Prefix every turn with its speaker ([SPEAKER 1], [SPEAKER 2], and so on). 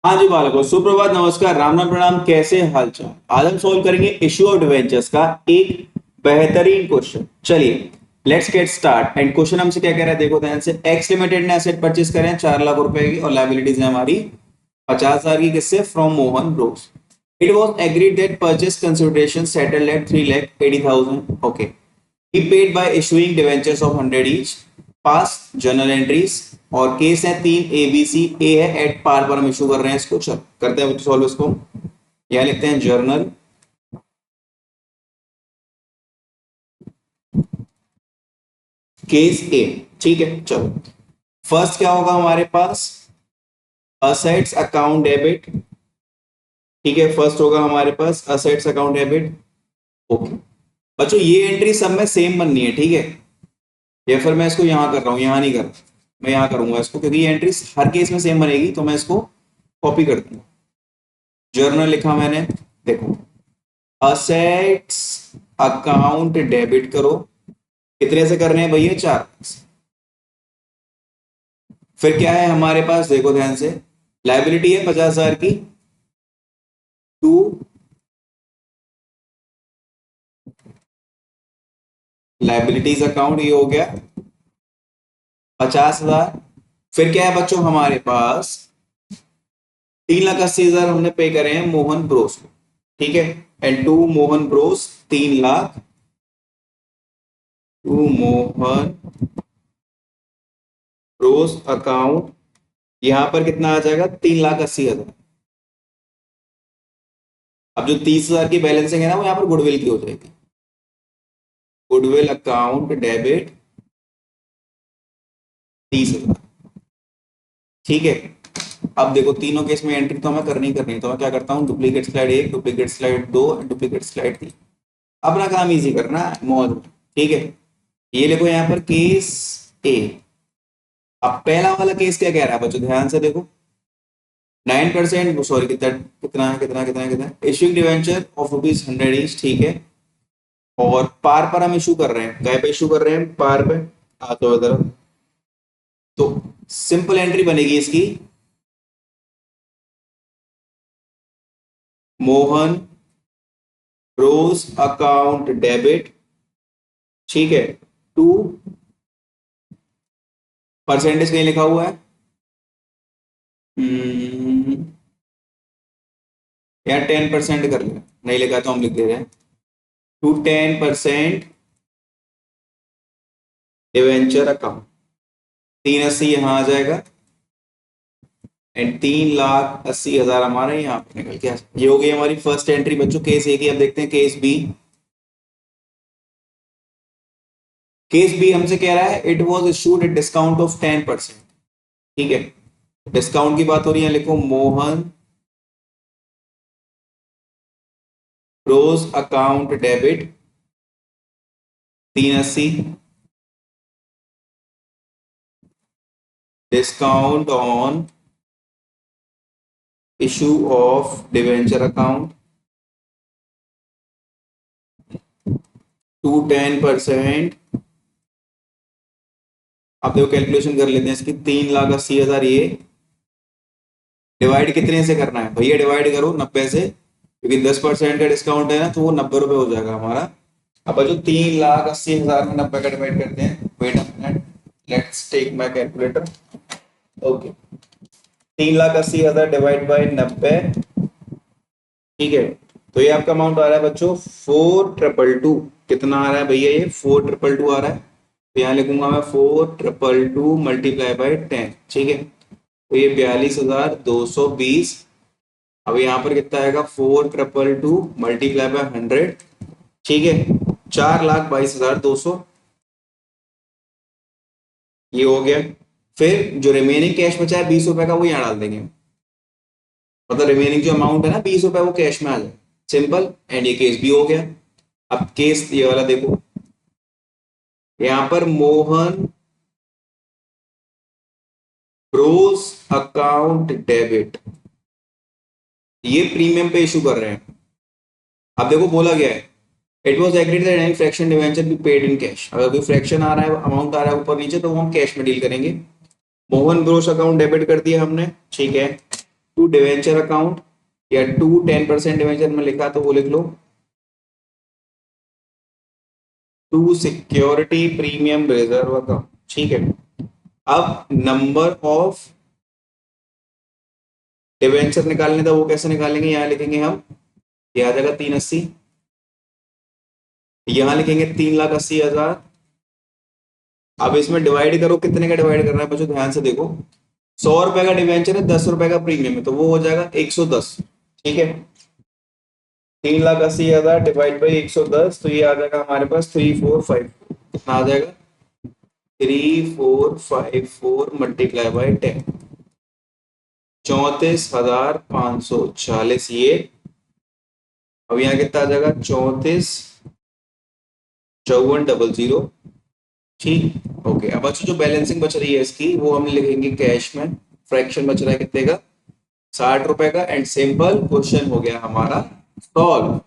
[SPEAKER 1] हाँ जी बालकों, सुप्रभात, नमस्कार, राम राम, प्रणाम। कैसे हालचाल। आज हम सॉल्व करेंगे इश्यू ऑफ डिवेंचर्स का एक बेहतरीन क्वेश्चन। चलिए let's get start. And question हमसे क्या कह रहा है, देखो ध्यान से। एक्स लिमिटेड ने एसेट परचेज करे हैं 4 लाख रुपए की और लाइबिलिटीज है हमारी 50,000 की। किससे? From Mohan Bros. It was agreed that purchase consideration settled at 3,80,000। Okay, he paid by issuing debentures of 100 each। Pass journal entries और केस है 3 ABC। ए है एट पार पर हम इशू कर रहे हैं इसको। चल करते हैं सॉल्व इसको। यहां लिखते हैं जर्नल केस ए। ठीक है, चलो फर्स्ट क्या होगा हमारे पास? Assets account debit. ठीक है, फर्स्ट होगा हमारे पास असेट्स अकाउंट डेबिट। ओके बच्चों, ये एंट्री सब में सेम बननी है, ठीक है। या फिर मैं इसको यहां कर रहा हूं, यहां नहीं कर रहा, मैं यहां करूंगा इसको, क्योंकि ये एंट्री हर केस में सेम बनेगी, तो मैं इसको कॉपी करती हूँ। जर्नल लिखा मैंने, देखो असेट्स अकाउंट डेबिट करो। कितने से करने हैं भैया? 4। फिर क्या है हमारे पास, देखो ध्यान से। लाइबिलिटी है 50,000 की। टू लाइबिलिटीज अकाउंट, ये हो गया 50,000। फिर क्या है बच्चों हमारे पास? 3,80,000 हमने पे करे हैं मोहन ब्रोस को। ठीक है, and to Mohan Bros 3 lakh. To Mohan Bros account, यहां पर कितना आ जाएगा? 3,80,000। अब जो 30,000 की बैलेंसिंग है ना, वो यहां पर गुडविल की हो जाएगी। Goodwill account debit 30,000। ठीक है, अब देखो तीनों केस में एंट्री तो हमें करनी करनी है, तो मैं क्या करता हूँ, duplicate slide 1, duplicate slide 2, duplicate slide 3। अपना काम इजी करना है मौज में। ठीक है, ये देखो यहाँ पर केस ए। अब पहला वाला केस क्या कह रहा है बच्चों, ध्यान से देखो। 9%, सॉरी कितना कितना है, कितना कितना कितना इश्यूइंग डिवेंचर ऑफ ₹100 ईच। ठीक है, और पार पर हम इशू कर रहे हैं, गाय पे इशू कर रहे हैं, पार पे। तो इधर तो सिंपल एंट्री बनेगी इसकी, मोहन ब्रोस अकाउंट डेबिट। ठीक है, टू परसेंटेज कहीं लिखा हुआ है? यार 10% कर ले, नहीं लिखा तो हम लिख दे रहे हैं। To 10% debenture account. 380 यहां आ जाएगा, एंड 3,80,000 हमारे यहाँ पे निकल के। ये हो गई हमारी फर्स्ट एंट्री बच्चों केस ए की। अब देखते हैं केस बी। केस बी हमसे कह रहा है it was issued at discount of 10%। ठीक है, डिस्काउंट की बात हो रही है, लिखो Mohan Bros account debit 380, discount on issue of debenture account to 10%। अब देखो कैलकुलेशन कर लेते हैं इसकी। 3,80,000 ये डिवाइड कितने से करना है भैया? डिवाइड करो 90 से, क्योंकि 10% का डिस्काउंट है ना, तो वो 90 रुपए हो जाएगा हमारा। अब जो 3,80,000 में 90 का डिवाइड करते हैं, wait a minute, let's take my calculator. Okay, 3,80,000 divide by 90। ठीक है, तो ये आपका अमाउंट आ रहा है बच्चों 4,222। कितना आ रहा है भैया? ये 4,222 आ रहा है। तो यहाँ लिखूंगा मैं 4,222 मल्टीप्लाई बाय 10। ठीक है, तो ये 42,220। अब यहाँ पर कितना आएगा? 4,222 मल्टीप्लाई बाय 100। ठीक है, 4,22,200 ये हो गया। फिर जो रिमेनिंग कैश बचा है 20 रुपए का, वो यहाँ डाल देंगे। मतलब रिमेनिंग जो अमाउंट है ना 20 रुपए, वो कैश में आ जाए। सिंपल। एंड ये केस भी हो गया। अब केस ये वाला देखो, यहां पर मोहन ब्रोस अकाउंट डेबिट, ये प्रीमियम पे इशू कर रहे हैं। अब देखो बोला गया है it was agreed that any fraction debenture be paid in cash. अगर कोई फ्रैक्शन आ रहा है, अमाउंट आ रहा है ऊपर नीचे, तो वो हम कैश में डील करेंगे। मोहन ब्रोस अकाउंट डेबिट कर दिया हमने। ठीक है, टू डिवेंचर अकाउंट या टू 10% डिवेंचर में लिखा तो वो लिख लो, to security premium reserve account, ठीक है। अब नंबर ऑफ डिवेंचर निकालने था, वो कैसे निकालेंगे, यहां लिखेंगे हम, ये आ जाएगा 380, यहां लिखेंगे 3,80,000। अब इसमें डिवाइड करो, कितने का डिवाइड कर रहा है बच्चों, ध्यान से देखो, 100 रुपए का डिवेंचर है, 10 रुपए का प्रीमियम है, तो वो हो जाएगा 110, ठीक है। 3,80,000 डिवाइड बाई 110, तो ये आ जाएगा हमारे पास 3,454, कितना आ जाएगा, 3,454 मल्टीप्लाई बाई 10, 34,540 ये। अब यहाँ कितना आ जाएगा, 34,5400, ठीक। ओके, अब अच्छा जो बैलेंसिंग बच रही है इसकी वो हम लिखेंगे कैश में, फ्रैक्शन बच रहा है कितने का, 60 रुपए का, एंड सिंपल क्वेश्चन हो गया हमारा सॉल्व।